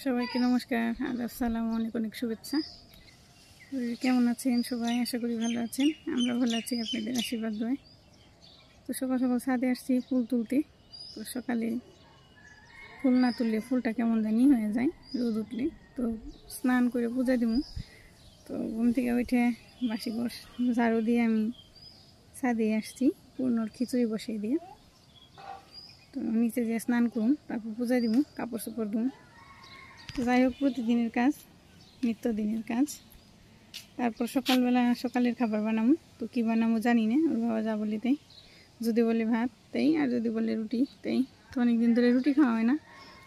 সবাইকে নমস্কার আর আসসালামু আলাইকুম, অনেক শুভেচ্ছা। কেমন আছেন সবাই? আশা করি ভালো আছেন। আমরা ভালো আছি আপনাদের আশীর্বাদ দোয়ায়। তো সকাল সকাল ছাদে আসছি ফুল তুলতে। তো সকালে ফুল না তুললে ফুলটা কেমন জানি হয়ে যায় রোদ উঠলে। তো স্নান করে পূজা দিব। তো ঘুম থেকে উঠে বাসি ঘর ঝাড়ু দিয়ে আমি ছাদে আসছি পূর্ণর খিচুড়ি বসিয়ে দিয়ে। তো নিচে যে স্নান করুন, তারপর পূজা দিব, কাপড় চোপড় দিন। যাই হোক, প্রতিদিনের কাজ, নিত্যদিনের কাজ। তারপর সকালের খাবার বানাবো। তো কী বানাবো জানি না, ওর বাবা যা বলি তাই। যদি বলে ভাত তাই, আর যদি বলে রুটি তাই। তো অনেকদিন ধরে রুটি খাওয়া হয় না।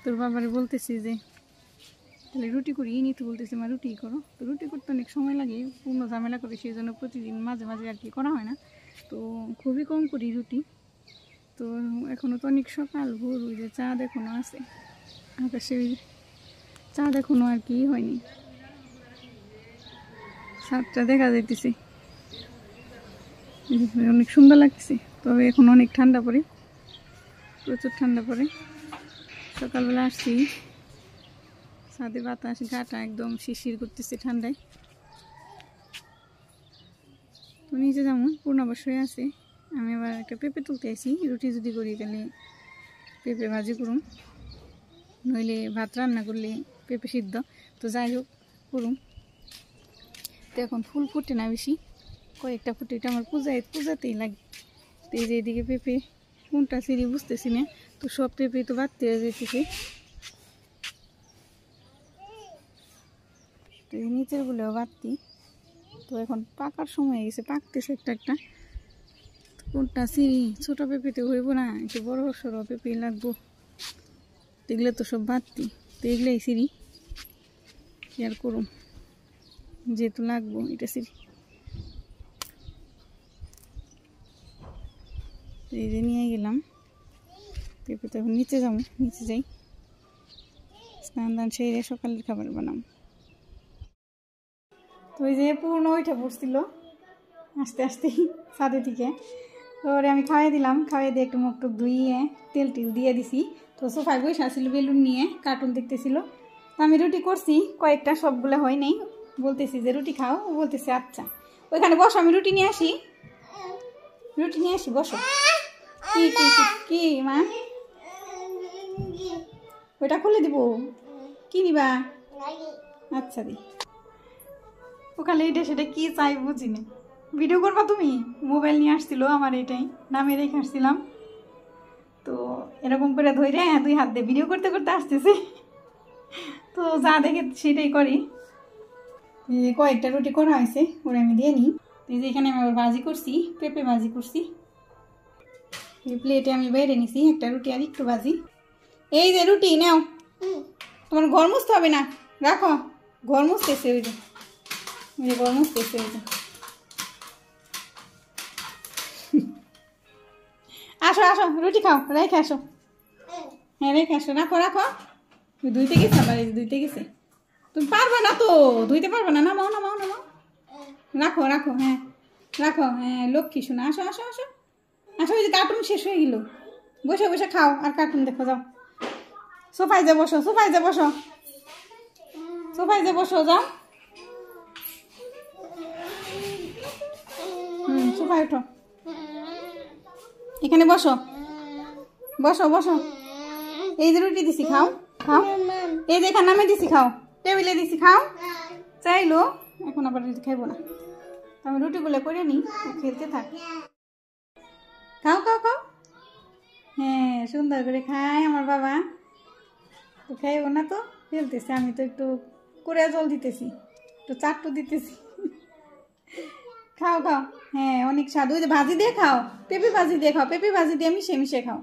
তোর বাবারে বলতেছি যে তাহলে রুটি করি, নিতে বলতেছি মা রুটি করো। তো রুটি করতে অনেক সময় লাগে, পূর্ণ ঝামেলা করে, সেই জন্য প্রতিদিন মাঝে মাঝে আর কি করা হয় না। তো খুবই কম করি রুটি। তো এখনও তো অনেক সকাল, ভোর, ওই যে চাঁদ এখনও আছে আকাশে, চাঁদ এখনও আর কি হয়নি, ছাদটা দেখা যাইতেছে, অনেক সুন্দর লাগতেছে। তবে এখন অনেক ঠান্ডা পড়ে, প্রচুর ঠান্ডা পড়ে। সকালবেলা আসছি, ছাদে বাতাস, গাটা একদম শিরশির করতেছে ঠান্ডায়। তো নিচে যেমন পূর্ণাবাস হয়ে আছে, আমি আবার একটা পেঁপে তুলতে আসি। রুটি যদি করি তাহলে পেঁপে ভাজি করুন, নইলে ভাত রান্না করলে পেঁপে সিদ্ধ। তো যাই হোক করুন। তো এখন ফুল ফুটে না বেশি, কয়েকটা ফুটে, এটা আমার পূজাতেই লাগে। তো এই যে এদিকে পেঁপে কোনটা সিঁড়ি বুঝতেছি না। তো সব পেঁপে তো বাড়তে হয়ে যেতেছে। তো এই নিচের গুলোও বাড়তি। তো এখন পাকার সময় হয়ে গেছে, পাকতেছে একটা একটা। কোনটা সিঁড়ি, ছোটো পেঁপেতে হইব না, একটু বড় সড়ো পেঁপে লাগবো। এগুলো তো সব বাড়তি। তো এগুলাই সিঁড়ি, কি আর করুন, যেহেতু লাগবো এটা সিঁড়ি। এই যে নিয়ে গেলাম পেঁপে। তো এখন নিচে যাবো, নিচে যাই, স্নান দান সেরে সকালের খাবার বানাম। তো ওই যে পূর্ণ ওইটা পড়ছিল আস্তে আস্তে ছাদে থেকে। ওরে আমি খাওয়াই দিলাম, খাওয়াই দিয়ে একটু মুখ টুক ধুইয়ে তেল টেল দিয়ে দিছি। তো সোফায় বসে আসছিল বেলুন নিয়ে, কার্টুন দেখতেছিল। তো আমি রুটি করছি কয়েকটা, সবগুলো হয় নাই। বলতেছি যে রুটি খাও, ও বলতেছে আচ্ছা। ওইখানে বসো, আমি রুটি নিয়ে আসি, রুটি নিয়ে আসি, বসো। কি কি কি মা, ওইটা খুলে দিব, কি নিবা? আচ্ছা দি। ওখানে এটা সেটা কি চাই বুঝি না। ভিডিও করবা তুমি? মোবাইল নিয়ে আসছিল আমার, এটাই নামে রেখে আসছিলাম। তো এরকম করে ধরে দুই হাত দিয়ে ভিডিও করতে করতে আসতেছে। তো যা দেখে সেটাই করি। কয়েকটা রুটি করা হয়েছে, ওরা আমি দিয়ে নিই। এই যে এখানে আমি আবার ভাজি করছি, পেঁপে ভাজি করছি। এই প্লেটে আমি বাইরে নিছি একটা রুটি আর একটু ভাজি। এই যে রুটি নাও, তোমার ঘর মুছতে হবে না, রাখো। ঘর মুছতেছে, ওই যে ঘর মুছতেছে, ওই যে। আসো আসো, রুটি খাও, রেখে আসো। হ্যাঁ রেখে আসো, রাখো রাখো। ধুইতে গেছে আবার, এই ধুইতে গেছে। তুমি পারবে না তো, ধুইতে পারবে না, নামাও নামাও নামাও। রাখো রাখো, হ্যাঁ রাখো, হ্যাঁ লক্ষ্মী শোনা। আসো আসো আসো আসো। ওই যে কার্টুন শেষ হয়ে গেল, বসে বসে খাও আর কার্টুন দেখো, যাও। সোফায় যে বসো, সোফায় যে বসো, সোফায় যে বসো, যাও। সোফায় ওঠো, এখানে বসো, বসো বসো। এই যে রুটি দিছি, খাও খাও। এই যে এখানে নামে দিছি, খাও। টেবিলে দিছি, খাও। চাইলো এখন আবার খাইবো না। তো আমি রুটিগুলো করে নিই, খেলতে থাক। খাও খাও খাও। হ্যাঁ সুন্দর করে খায় আমার বাবা। তো খাইবো না তো ফেলতেছে, আমি তো একটু করে জল দিতেছি, একটু চাট্টু দিতেছি। খাও খাও, হ্যাঁ অনেক স্বাদ। ওই যে ভাজি দিয়ে খাও, পেঁপে ভাজি দিয়ে খাও, পেঁপে ভাজি দিয়ে মিশিয়ে মিশিয়ে খাও।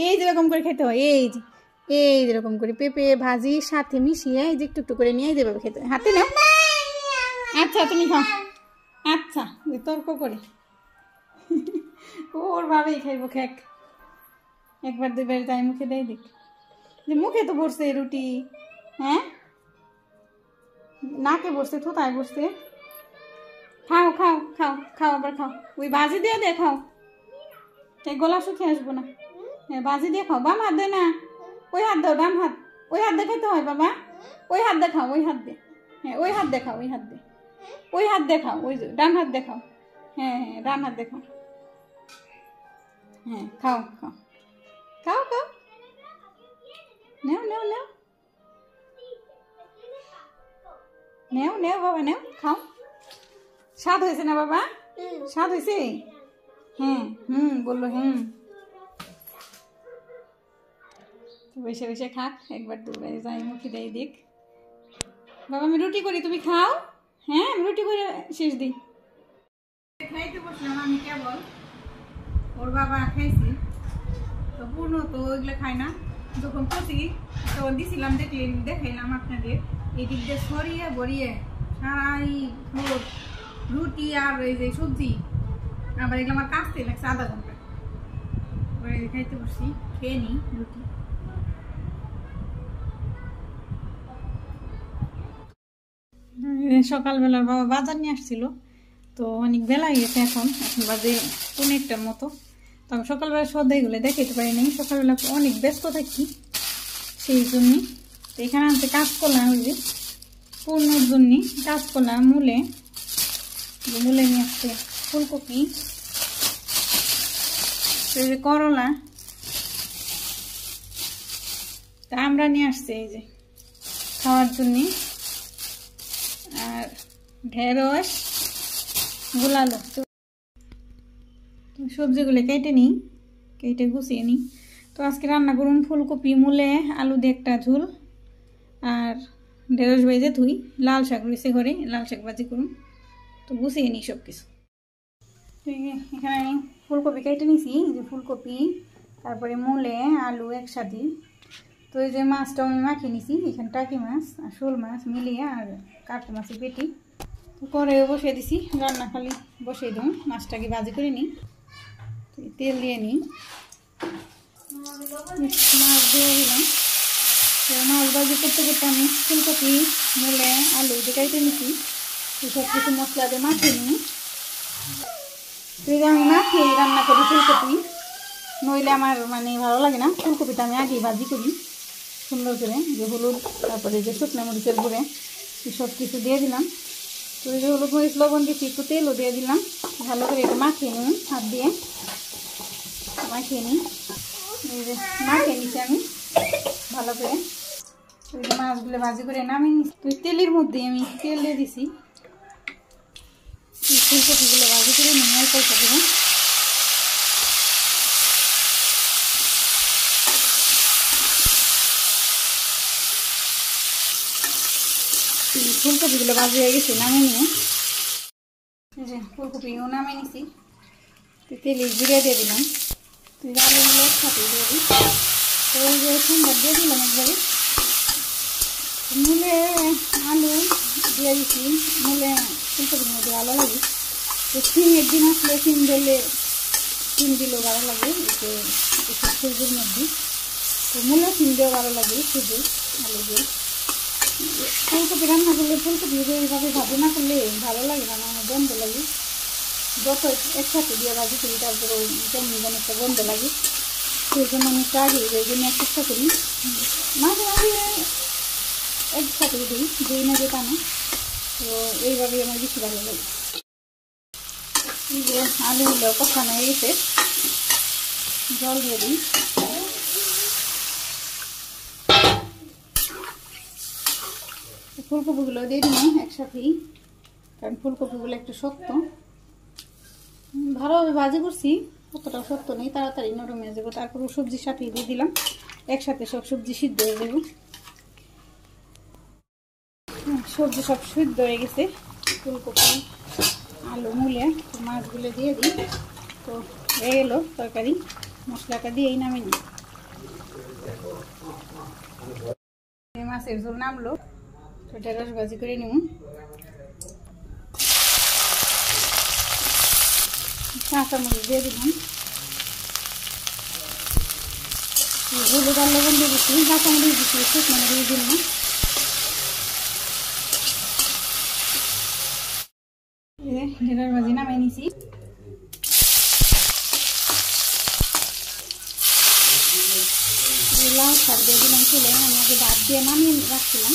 এই যেরকম করে খেতে হয়, এই যেরকম করে পেঁপে ভাজি সাথে মিশিয়ে এই যে একটু একটু করে নিয়ে যেভাবে খেতে হয়, হাতে নাও। আচ্ছা তুমি খাও, আচ্ছা। ওই তর্ক করে ওর ভাবেই খাইবো, খেক। একবার দুইবার তাই মুখে দেয়, দেখ যে মুখে তো বসছে রুটি, হ্যাঁ নাকে বসছে, থোতায় বসছে। খাও খাও খাও খাও, আবার খাও। ওই ভাজি দিয়ে দে, খাও, তাই গলা শুকিয়ে আসবো না। হ্যাঁ ভাজি দিয়ে খাও। বাম হাত দে না, ওই হাত দাও, ডান হাত। ওই হাত দেখাইতে হয় বাবা, ওই হাত দেখাও, ওই হাত দে, হ্যাঁ ওই হাত দেখাও, ওই হাত দে, ওই হাত দেখাও, ওই ডান হাত দেখাও, হ্যাঁ হ্যাঁ ডান হাত দেখাও, হ্যাঁ খাও খাও খাও খাও, নেও নেও নেও নেও নেও বাবা নেও খাও। স্বাদ হয়েছে না বাবা? স্বাদ হয়েছে? হ্যাঁ বললো বসে বসে খাক, একবার দুবার যাই মুখে দেয় দেখ। বাবা আমি রুটি করি, তুমি খাও। হ্যাঁ আমি রুটি করে শেষ দিই। খাইতে বসলাম আমি কেবল, ওর বাবা খাইছি তো পূর্ণ তো ওইগুলো খায় না। যখন পচি তখন দিছিলাম, দেখাইলাম আপনাদের। এই দিক দিয়ে সরিয়ে বড়িয়ে সারাই ফ্লোর রুটি আর এই যে সবজি, আবার এগুলো আমার কাছতে লাগছে আধা ঘন্টা। খাইতে বসছি, খেয়ে নিই রুটি। সকালবেলার বাবা বাজার নিয়ে আসছিল, তো অনেক বেলা গেছে, এখন বাজে 1:15টার মতো। তো আমি সকালবেলা সদাইগুলো দেখাইতে পারিনি, সকালবেলা অনেক ব্যস্ত থাকি সেই জন্যে। তো এখানে আনতে কাঁচকলা, ওই যে পূর্ণর জন্য কাঁচকলা, মূলে নিয়ে আসছে ফুলকপি, এই যে করলা, তা আমরা নিয়ে আসছে এই যে খাওয়ার জন্যে। আর ঢেঁড়স, গোলালো। তো সবজিগুলো কেটে নিই, কেটে গুছিয়ে নিই। তো আজকে রান্না করুন ফুলকপি, মূলে, আলু দিয়ে একটা ঝোল, আর ঢেঁড়স ভেজে ধুই, লাল শাক রয়েছে ঘরে, লাল শাক ভাজি করুন। তো গুছিয়ে নিই সব কিছু। এখানে আমি ফুলকপি কেটে নিছি, যে ফুলকপি, তারপরে মূলে, আলু একসাথে। তো এই যে মাছটা আমি মাখিয়ে নিছি, এখানে টাকি মাছ আর শোল মাছ মিলিয়ে, আর কাটা মাছের পেটি। তো করে বসিয়ে দিছি, রান্না খালি বসিয়ে দেবো। মাছটাকে ভাজি করে নিই, তেল দিয়ে নিই, মাছ দিয়ে দিলাম। তো মাছ ভাজি করতে করতে আমি ফুলকপি, মূলে, আলু দিয়ে কেটে নিছি, সব কিছু মশলা দিয়ে মাখিয়ে নিই। তো এই যে আমি মাখিয়ে রান্না করি ফুলকপি, নইলে আমার মানে ভালো লাগে না। ফুলকপিটা আমি আগেই ভাজি করি সুন্দর করে, যে হলুদ, তারপরে যে শুকনো মরিচের গুঁড়ে, সব কিছু দিয়ে দিলাম। তো এই যে হলুদ মরিচ লবণ দিচ্ছি, একটু তেলও দিয়ে দিলাম। ভালো করে এটা মাখিয়ে নিই, হাত দিয়ে মাখিয়ে নিই। এই যে মাখিয়ে নিচ্ছি আমি ভালো করে। ওই যে মাছগুলো ভাজি করে নামিয়ে নিচ্ছি। তো তেলের মধ্যে আমি তেল দিয়ে দিছি, ফুলকপিগুলো ভাজি করে নিই অল্প অল্প করে। ফুলকপিগুলো ভাজি হয়ে গেছে, নামিয়ে নিয়ে এই যে ফুলকপিও নামিয়ে নিছি। তেলে জিরে দিয়ে দিলাম, আলুগুলো একসাথে দিয়ে দিই। তো ওই যে সুন্দর দিয়ে দিলাম একবারে, মূলে আলু দিয়ে দিচ্ছি। মূলে ফুলকপির মধ্যে ভালো লাগে। তো সিমের দিন আসলে সিম দিলেও ভালো লাগে, এতে সবজির মধ্যে। তো মূলে সিম দিয়েও ভালো লাগে, শুধু আলু দিয়ে। ফুলকপি রান্না করলে ফুলকপি এইভাবে ভাজি না করলে ভালো লাগে না, আমার গন্ধ লাগে। যত একসাথে দিয়ে ভাজি করি তারপরে কেমন যেন একটা গন্ধ লাগে, সেই জন্য আমি একটু আগে ওই জন্য চেষ্টা করি। মাঝে মাঝে একসাথে দিই না, যেটা না। তো এইভাবেই আমার বেশি ভালো লাগে। এই যে আলুগুলো কষানো হয়ে গেছে, জল দিয়ে দিই। ফুলকপিগুলো দিয়ে দিই একসাথেই, কারণ ফুলকপিগুলো একটু শক্ত। ভালোভাবে ভাজি করছি, অতটা শক্ত নেই, তাড়াতাড়ি নরম হয়ে যাবে। তারপর সবজির সাথে দিয়ে দিলাম, একসাথে সব সবজি সিদ্ধ হয়ে যাবে। সবজি সব সিদ্ধ হয়ে গেছে, ফুলকপি, আলু, মূলে। মাছগুলো দিয়ে দিই। তো হয়ে গেল তরকারি, মশলাটা দিয়েই নামিয়ে নিই। মাছের ঝোল নামলো, ঢেঁড়স ভাজি করে নিব। কাঁচামরিচ দিয়ে দিলাম, হলুদ আর লবণ দিয়ে দিচ্ছি, কাঁচামরিচ দিচ্ছি, শুকনো মরিচ দিলাম। ঢেঁড়স ভাজি নামিয়ে নিছি। লাল শাক দিয়ে দিলাম চলে আমি আগে ভাত দিয়ে নামিয়ে রাখছিলাম।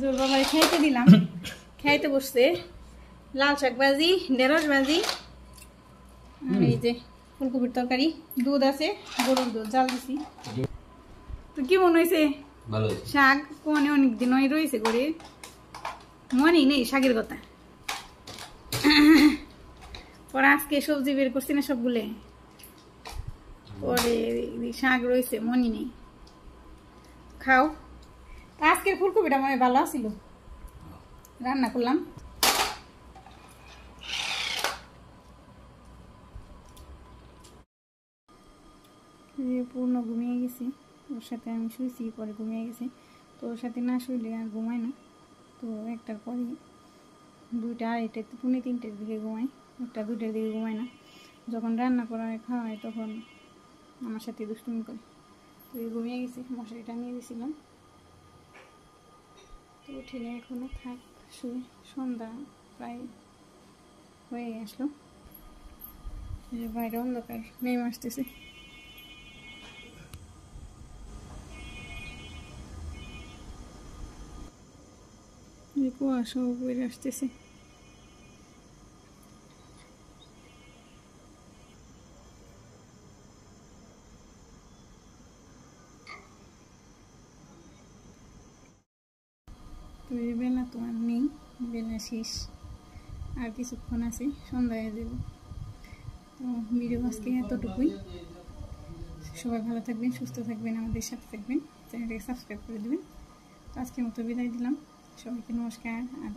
জোর বাবাই খাইতে দিলাম, খাইতে বসছে। লাল শাক ভাজি, ঢেঁড়স ভাজি, আর এই যে ফুলকপির তরকারি, দুধ আছে, গরুর দুধ জাল দিছি। তো কি মনে হয়েছে? শাক কোনে অনেকদিন রয়েছে করে, মনেই নেই শাকের কথা। পরে আজকে সবজি বের করছি না সবগুলো, পরে শাক রয়েছে মনে নেই। খাও। আজকের ফুলকপিটা মনে ভালো ছিল, রান্না করলাম। পূর্ণ ঘুমিয়ে গেছি, ওর সাথে আমি শুয়েছি, পরে ঘুমিয়ে গেছি। তো ওর সাথে না শুইলে আর ঘুমায় না। তো একটার পরে 2টা 2:30 পৌনে 3টের দিকে ঘুমাই, 1টা 2টার দিকে ঘুমায় না। যখন রান্না করা হয় খাওয়া হয় তখন আমার সাথে দুষ্টুমি করে। তো ঘুমিয়ে গেছি, মশারিটা নিয়ে দিয়েছিলাম। তো উঠিনি এখনো, থাক শুয়ে। সন্ধ্যা প্রায় হয়ে আসলো, বাইরে অন্ধকার নেমে আসতেছে। কুয়াশাও বয়ে আসতেছে। তো এই বেলা তো আর নেই, বেলা শেষ, আর কিছুক্ষণ আছে সন্ধ্যা হয়ে যাবে। তো ভিডিও আজকে এতটুকুই। সবাই ভালো থাকবেন, সুস্থ থাকবেন, আমাদের সাথে থাকবেন, চ্যানেলটাকে সাবস্ক্রাইব করে দেবেন। তো আজকের মতো বিদায় দিলাম, সবাইকে নমস্কার। আর